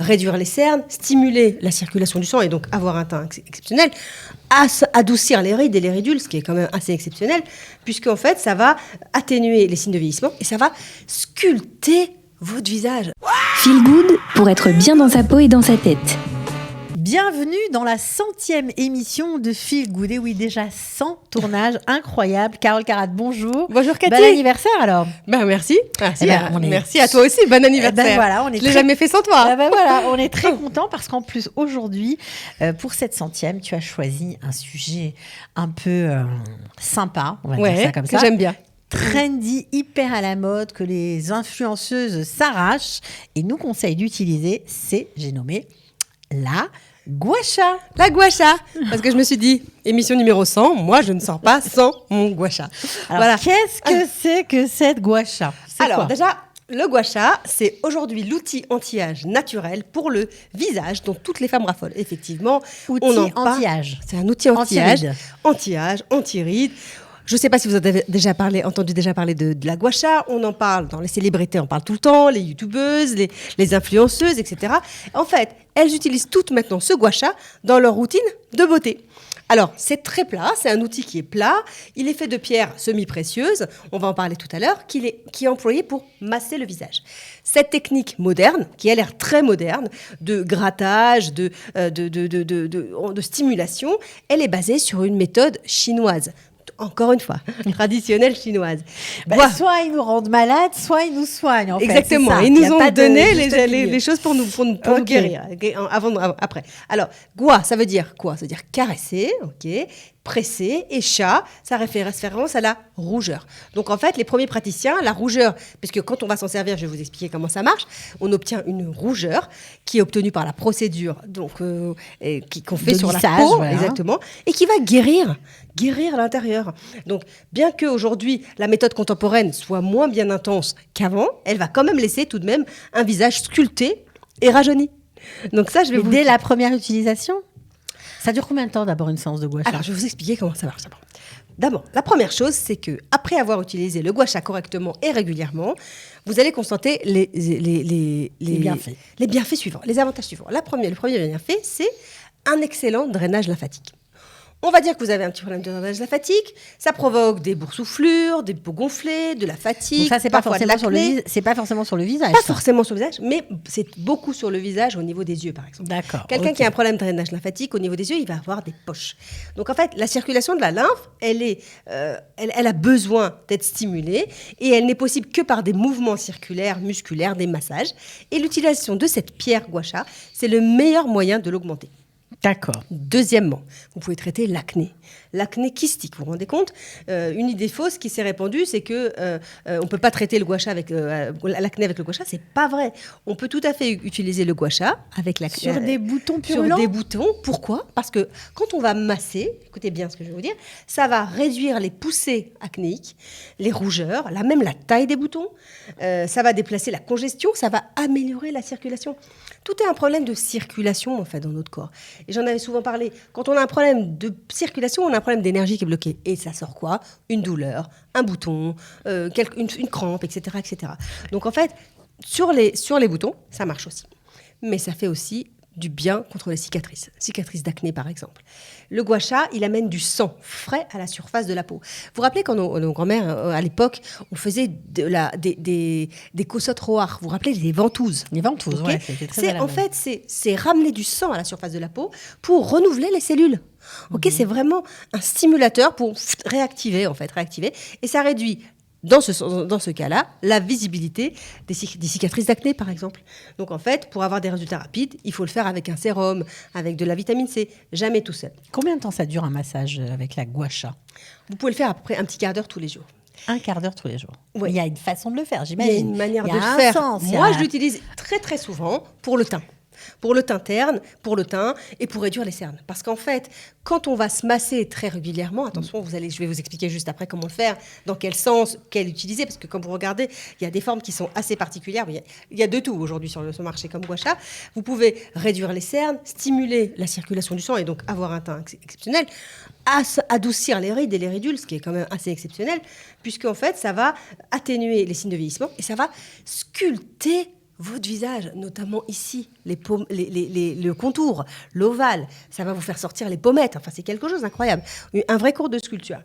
Réduire les cernes, stimuler la circulation du sang et donc avoir un teint exceptionnel, adoucir les rides et les ridules, ce qui est quand même assez exceptionnel, puisque en fait ça va atténuer les signes de vieillissement et ça va sculpter votre visage. Feel Good pour être bien dans sa peau et dans sa tête. Bienvenue dans la 100e émission de Feel Good. Et oui, déjà 100 tournages incroyables. Carole Carat, bonjour. Bonjour Cathy. Bon anniversaire alors. Merci. Merci à toi aussi, bon anniversaire. Voilà, je l'ai jamais fait sans toi. Voilà, on est très contents parce qu'en plus aujourd'hui, pour cette 100e, tu as choisi un sujet un peu sympa, on va dire ça comme ça. Que j'aime bien. Trendy, hyper à la mode, que les influenceuses s'arrachent et nous conseillent d'utiliser, j'ai nommé la gua sha. La gua sha. Parce que je me suis dit, émission numéro 100, moi je ne sors pas sans mon gua sha. Alors, voilà. Qu'est-ce que c'est que cette gua sha? Alors, déjà, le gua sha, c'est aujourd'hui l'outil anti-âge naturel pour le visage dont toutes les femmes raffolent. Effectivement, outil anti-âge. C'est un outil anti-âge, anti-rides. Je ne sais pas si vous avez entendu déjà parler de la gua sha. On en parle dans les célébrités, on parle tout le temps, les youtubeuses, les influenceuses, etc. En fait, elles utilisent toutes maintenant ce gua sha dans leur routine de beauté. Alors, c'est très plat, c'est un outil qui est plat, il est fait de pierres semi-précieuses, on va en parler tout à l'heure, qui est employé pour masser le visage. Cette technique moderne, qui a l'air très moderne, de grattage, de stimulation, elle est basée sur une méthode chinoise. Encore une fois, traditionnelle chinoise. Soit ils nous rendent malades, soit ils nous soignent. Exactement. Ils nous ont donné les choses pour nous guérir. Après. Alors, gua, ça veut dire quoi? Ça veut dire caresser, ok, presser, et sha, ça fait référence à la rougeur. Donc en fait, les premiers praticiens, la rougeur, parce que quand on va s'en servir, je vais vous expliquer comment ça marche, on obtient une rougeur qui est obtenue par la procédure qu'on fait sur la peau, voilà. Exactement, et qui va guérir l'intérieur. Donc, bien qu'aujourd'hui, la méthode contemporaine soit moins bien intense qu'avant, elle va quand même laisser tout de même un visage sculpté et rajeuni. Donc ça, dès la première utilisation, ça dure combien de temps d'abord une séance de gua sha? Alors, je vais vous expliquer comment ça marche. D'abord, la première chose, c'est que après avoir utilisé le gua sha correctement et régulièrement, vous allez constater les bienfaits. Les bienfaits suivants, les avantages suivants. Le premier bienfait, c'est un excellent drainage lymphatique. On va dire que vous avez un petit problème de drainage lymphatique, ça provoque des boursouflures, des peaux gonflées, de la fatigue. Donc ça, c'est pas forcément sur le visage. Pas forcément sur le visage, mais c'est beaucoup sur le visage au niveau des yeux, par exemple. D'accord. Quelqu'un qui a un problème de drainage lymphatique au niveau des yeux, il va avoir des poches. Donc en fait, la circulation de la lymphe, elle a besoin d'être stimulée et elle n'est possible que par des mouvements circulaires, musculaires, des massages. Et l'utilisation de cette pierre gua sha, c'est le meilleur moyen de l'augmenter. D'accord. Deuxièmement, vous pouvez traiter l'acné. L'acné kystique, vous vous rendez compte? Une idée fausse qui s'est répandue, c'est que on peut pas traiter le gua sha avec l'acné avec le gua sha. C'est pas vrai. On peut tout à fait utiliser le gua sha avec l'acné. Sur des boutons purulents? Sur des boutons. Pourquoi? Parce que quand on va masser, écoutez bien ce que je vais vous dire, ça va réduire les poussées acnéiques, les rougeurs, même la taille des boutons. Ça va déplacer la congestion, ça va améliorer la circulation. Tout est un problème de circulation, en fait, dans notre corps. Et j'en avais souvent parlé. Quand on a un problème de circulation, on a un problème d'énergie qui est bloqué. Et ça sort quoi? Une douleur, un bouton, une crampe, etc., etc. Donc, en fait, sur les boutons, ça marche aussi. Mais ça fait aussi du bien contre les cicatrices d'acné, par exemple. Le gua sha, il amène du sang frais à la surface de la peau. Vous vous rappelez quand nos grands-mères, à l'époque, on faisait des cossottes roars. Vous vous rappelez des ventouses? Les ventouses, okay. Ouais, c'était très En fait, c'est ramener du sang à la surface de la peau pour renouveler les cellules. Ok, c'est vraiment un stimulateur pour réactiver. Et ça réduit dans ce cas-là, la visibilité des cicatrices d'acné, par exemple. Donc, en fait, pour avoir des résultats rapides, il faut le faire avec un sérum, avec de la vitamine C, jamais tout seul. Combien de temps ça dure un massage avec la gua sha? Vous pouvez le faire après un petit quart d'heure tous les jours. Un quart d'heure tous les jours. Oui. Il y a une façon de le faire, j'imagine. Il y a une manière de le faire. Moi, je l'utilise très, très souvent pour le teint. Pour le teint terne, pour le teint et pour réduire les cernes. Parce qu'en fait, quand on va se masser très régulièrement, attention, je vais vous expliquer juste après comment le faire, dans quel sens, quel utiliser, parce que quand vous regardez, il y a des formes qui sont assez particulières. Il y a de tout aujourd'hui sur le marché comme gua sha. Vous pouvez réduire les cernes, stimuler la circulation du sang et donc avoir un teint exceptionnel, adoucir les rides et les ridules, ce qui est quand même assez exceptionnel, puisqu'en fait, ça va atténuer les signes de vieillissement et ça va sculpter votre visage, notamment ici, le contour, l'ovale, ça va vous faire sortir les pommettes. Enfin, c'est quelque chose d'incroyable. Un vrai cours de sculpture.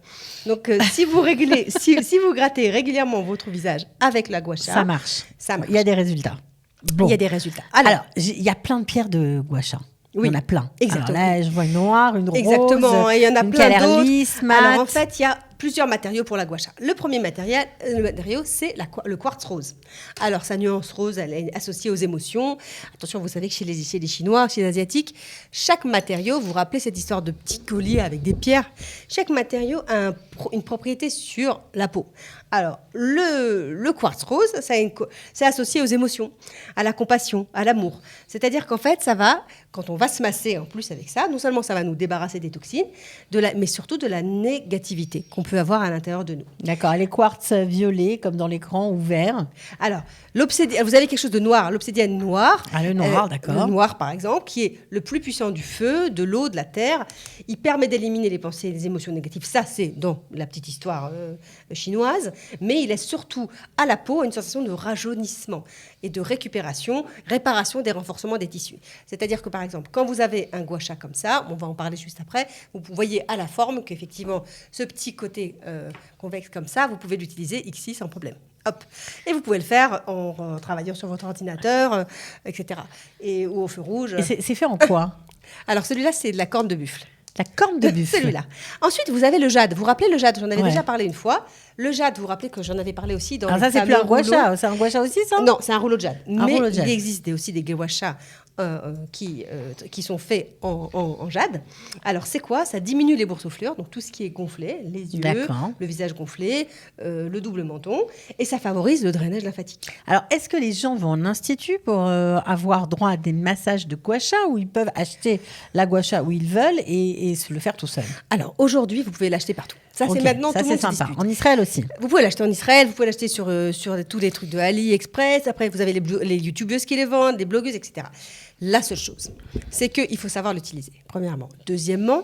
Donc, si vous grattez régulièrement votre visage avec la gua sha, Ça marche. Ça marche. Il y a des résultats. Bon. Il y a des résultats. Alors, il y a plein de pierres de gua sha. Oui, il y en a plein. exactement. Alors là, je vois une noire, une rose, Exactement, et il y en a une plein calaire d'autres. lisse, mat. Alors en fait, il y a plusieurs matériaux pour la gua sha. Le premier matériau, c'est le quartz rose. Alors sa nuance rose, elle est associée aux émotions. Attention, vous savez que chez les Chinois, chez les Asiatiques, chaque matériau, vous vous rappelez cette histoire de petits colliers avec des pierres, chaque matériau a une propriété sur la peau. Alors, le quartz rose, c'est associé aux émotions, à la compassion, à l'amour. C'est-à-dire qu'en fait, ça va, quand on va se masser en plus avec ça, non seulement ça va nous débarrasser des toxines, mais surtout de la négativité qu'on peut avoir à l'intérieur de nous. D'accord, les quartz violets, comme dans l'écran, ou vert. Alors, vous avez quelque chose de noir, l'obsidienne noire. Ah, le noir, d'accord. Le noir, par exemple, qui est le plus puissant du feu, de l'eau, de la terre. Il permet d'éliminer les pensées et les émotions négatives. Ça, c'est dans la petite histoire chinoise. Mais il laisse surtout à la peau une sensation de rajeunissement et de réparation des renforcements des tissus. C'est-à-dire que, par exemple, quand vous avez un gua sha comme ça, on va en parler juste après, vous voyez à la forme qu'effectivement, ce petit côté convexe comme ça, vous pouvez l'utiliser ici sans problème. Hop. Et vous pouvez le faire en travaillant sur votre ordinateur, etc. Ou au feu rouge. Et c'est fait en quoi? Alors, celui-là, c'est de la corne de buffle. La corne de buffle. Celui-là. Ensuite, vous avez le jade. Vous vous rappelez le jade? J'en avais déjà parlé une fois. Le jade, vous vous rappelez que j'en avais parlé aussi dans Alors les ça, c'est plus un gua rouleaux. sha. C'est un gua sha aussi, ça? Non, c'est un rouleau de jade. Mais rouleau de jade. il existe aussi des gua sha qui sont faits en jade. Alors, c'est quoi? Ça diminue les boursouflures, donc tout ce qui est gonflé, les yeux, D'accord. le visage gonflé, le double menton, et ça favorise le drainage lymphatique. Alors, est-ce que les gens vont en institut pour avoir droit à des massages de gua sha, ou ils peuvent acheter la gua sha où ils veulent et se le faire tout seul? Alors, aujourd'hui, vous pouvez l'acheter partout. Ça, Ok, c'est maintenant, ça, tout le monde c'est se sympa. dispute. En Israël aussi. Vous pouvez l'acheter en Israël, vous pouvez l'acheter sur tous les trucs de AliExpress. Après, vous avez les youtubeuses qui les vendent, des blogueuses, etc. La seule chose, c'est qu'il faut savoir l'utiliser, premièrement. Deuxièmement,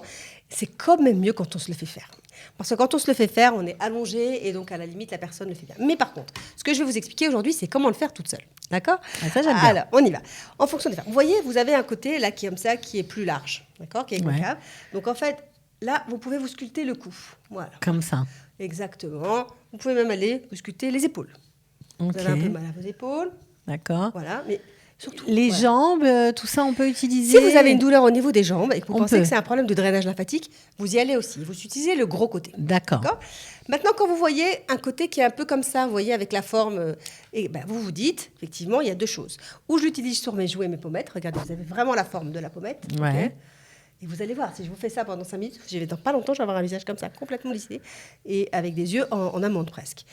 c'est quand même mieux quand on se le fait faire. Parce que quand on se le fait faire, on est allongé et donc à la limite, la personne le fait bien. Mais par contre, ce que je vais vous expliquer aujourd'hui, c'est comment le faire toute seule. D'accord? Ah, ça, j'aime bien. Alors, on y va. En fonction des femmes. Vous voyez, vous avez un côté là qui est comme ça, qui est plus large. D'accord? Qui est concave. Donc en fait, là, vous pouvez vous sculpter le cou. Voilà. Comme ça. Exactement. Vous pouvez même aller vous sculpter les épaules. Ok. Vous avez un peu mal à vos épaules. D'accord. Voilà. Mais surtout, Les voilà. jambes, tout ça, on peut utiliser. Si vous avez une douleur au niveau des jambes et que vous On pensez peut. que c'est un problème de drainage lymphatique, vous y allez aussi. Vous utilisez le gros côté. D'accord. D'accord. Maintenant, quand vous voyez un côté qui est un peu comme ça, vous voyez, avec la forme, vous vous dites, effectivement, il y a deux choses. Ou je l'utilise sur mes joues et mes pommettes. Regardez, vous avez vraiment la forme de la pommette. Ouais. Ok. Et vous allez voir, si je vous fais ça pendant 5 minutes, dans pas longtemps, je vais avoir un visage comme ça, complètement lissé, et avec des yeux en amande presque.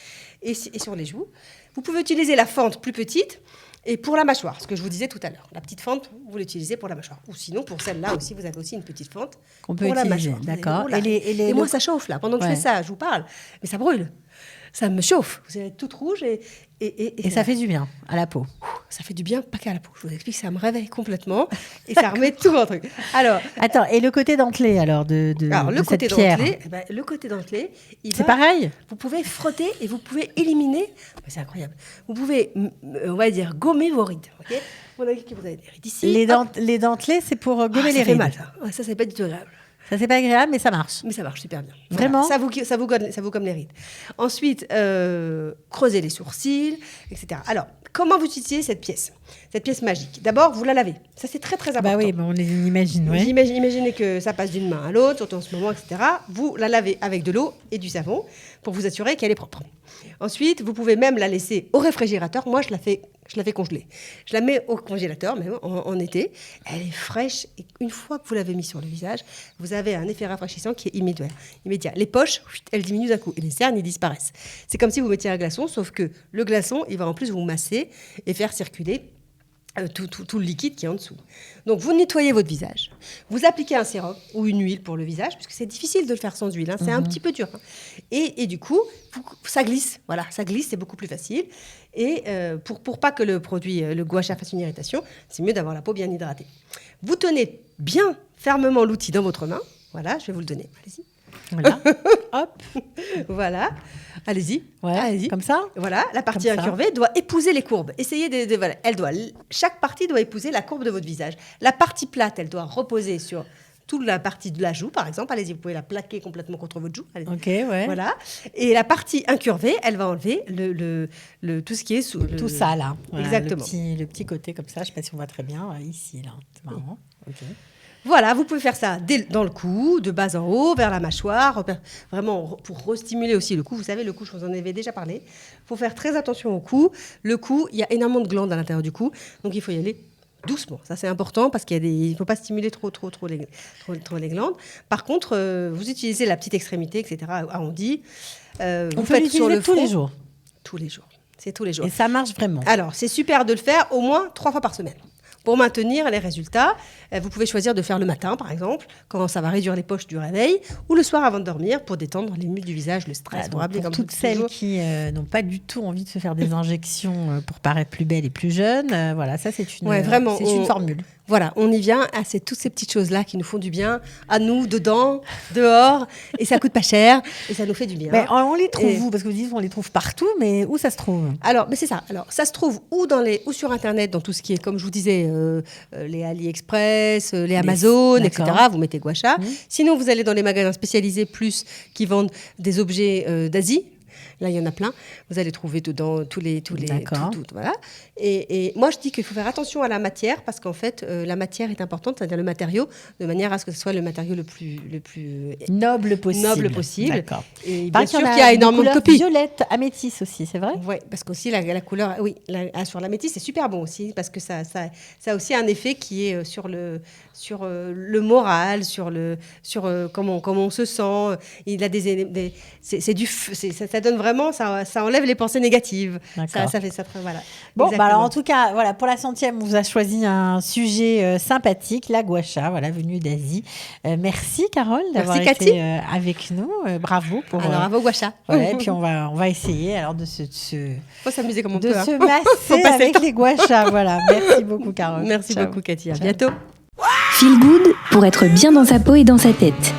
Et sur les joues, vous pouvez utiliser la fente plus petite. Et pour la mâchoire, ce que je vous disais tout à l'heure, la petite fente, vous l'utilisez pour la mâchoire. Ou sinon, pour celle-là aussi, vous avez aussi une petite fente Qu'on peut pour la utiliser, mâchoire. d'accord. Vous allez- Et moi, ça chauffe là. Pendant que je fais ça, je vous parle. Mais ça brûle. Ça me chauffe. Vous allez être toute rouge Et ça fait du bien à la peau. ça fait du bien, pas qu'à la peau. Je vous explique, ça me réveille complètement et ça remet tout en truc. Alors, Attends, et le côté dentelé alors de le cette côté pierre, dentelé, le côté dentelé, c'est pareil? Vous pouvez frotter et vous pouvez éliminer. C'est incroyable. Vous pouvez, on va dire, gommer vos rides. Ok. Vous avez que vous avez des rides ici. Les dentelés, c'est pour gommer les ça fait rides. mal, ça. Ouais, ça, c'est pas du tout agréable. Ça, c'est pas agréable, mais ça marche. Mais ça marche super bien. Vraiment? Ça vous gomme les rides. Ensuite, creusez les sourcils, etc. Alors, comment vous utilisez cette pièce magique? D'abord, vous la lavez. Ça, c'est très, très important. Bah oui, on les imagine, ouais. Imaginez que ça passe d'une main à l'autre, surtout en ce moment, etc. Vous la lavez avec de l'eau et du savon pour vous assurer qu'elle est propre. Ensuite, vous pouvez même la laisser au réfrigérateur. Moi, je la fais congeler. Je la mets au congélateur, même en été. Elle est fraîche. Et une fois que vous l'avez mise sur le visage, vous avez un effet rafraîchissant qui est immédiat. Les poches, elles diminuent d'un coup. Et les cernes, ils disparaissent. C'est comme si vous mettiez un glaçon, sauf que le glaçon, il va en plus vous masser et faire circuler tout le liquide qui est en dessous. Donc, vous nettoyez votre visage. Vous appliquez un sérum ou une huile pour le visage, parce que c'est difficile de le faire sans huile. C'est un petit peu dur. Et du coup, ça glisse. Voilà, ça glisse, c'est beaucoup plus facile. Et pour pas que le produit, le gua sha, fasse une irritation, c'est mieux d'avoir la peau bien hydratée. Vous tenez bien fermement l'outil dans votre main. Voilà, je vais vous le donner. Allez-y. Voilà. Hop. Voilà. Allez-y. Ouais. Allez-y. Comme ça. Voilà, la partie Comme ça. incurvée doit épouser les courbes. Essayez voilà, chaque partie doit épouser la courbe de votre visage. La partie plate, elle doit reposer sur toute la partie de la joue, par exemple. Allez-y, vous pouvez la plaquer complètement contre votre joue. Allez-y. Ok, ouais. Voilà. Et la partie incurvée, elle va enlever tout ce qui est sous Tout ça là. Voilà, Exactement. Le petit côté comme ça. Je ne sais pas si on voit très bien ici là. C'est marrant. Ok. Voilà, vous pouvez faire ça dans le cou, de bas en haut, vers la mâchoire, vraiment pour restimuler aussi le cou. Vous savez, le cou, je vous en avais déjà parlé. Il faut faire très attention au cou. Le cou, il y a énormément de glandes à l'intérieur du cou, donc il faut y aller doucement. Ça, c'est important parce qu'il ne faut pas stimuler trop les glandes. Par contre, vous utilisez la petite extrémité, etc., arrondie. On peut l'utiliser tous les jours. Tous les jours. C'est tous les jours. Et ça marche vraiment. Alors, c'est super de le faire au moins 3 fois par semaine. Pour maintenir les résultats, vous pouvez choisir de faire le matin, par exemple, quand ça va réduire les poches du réveil, ou le soir avant de dormir pour détendre les muscles du visage, le stress. Voilà, pour toutes celles qui n'ont pas du tout envie de se faire des injections pour paraître plus belles et plus jeunes, voilà, ça c'est une, une formule. Voilà, on y vient. C'est toutes ces petites choses-là qui nous font du bien, à nous, dedans, dehors, et ça coûte pas cher, et ça nous fait du bien. Mais on les trouve où ? Parce que vous dites on les trouve partout, mais où ça se trouve ? Alors, mais c'est ça. Alors, ça se trouve ou sur Internet, dans tout ce qui est, comme je vous disais, les AliExpress, les Amazon, etc. Vous mettez Gua Sha. Sinon, vous allez dans les magasins spécialisés qui vendent des objets d'Asie. Là, il y en a plein. Vous allez trouver dedans tous les voilà. Et moi, je dis qu'il faut faire attention à la matière parce qu'en fait, la matière est importante, c'est-à-dire le matériau, de manière à ce que ce soit le matériau le plus noble possible. D'accord. Et bien sûr qu'il y a énormément de copies. Violette, améthyste aussi, c'est vrai ? Oui, parce qu'aussi la couleur, sur l'améthyste, c'est super bon aussi parce que ça a aussi un effet qui est sur le moral, sur comment on se sent. Il a ça donne vraiment, ça enlève les pensées négatives. Ça fait ça, voilà. Bon, alors en tout cas, voilà, pour la 100e, on vous a choisi un sujet sympathique, la Gua Sha, voilà, venue d'Asie. Merci Carole d'avoir été avec nous. Bravo pour. Alors, bravo Gua Sha. Voilà, et puis on va essayer alors faut s'amuser comme on peut. De se masser avec les Gua Sha. Voilà. Merci beaucoup Carole. Merci beaucoup Cathy. À bientôt. Feel Good pour être bien dans sa peau et dans sa tête.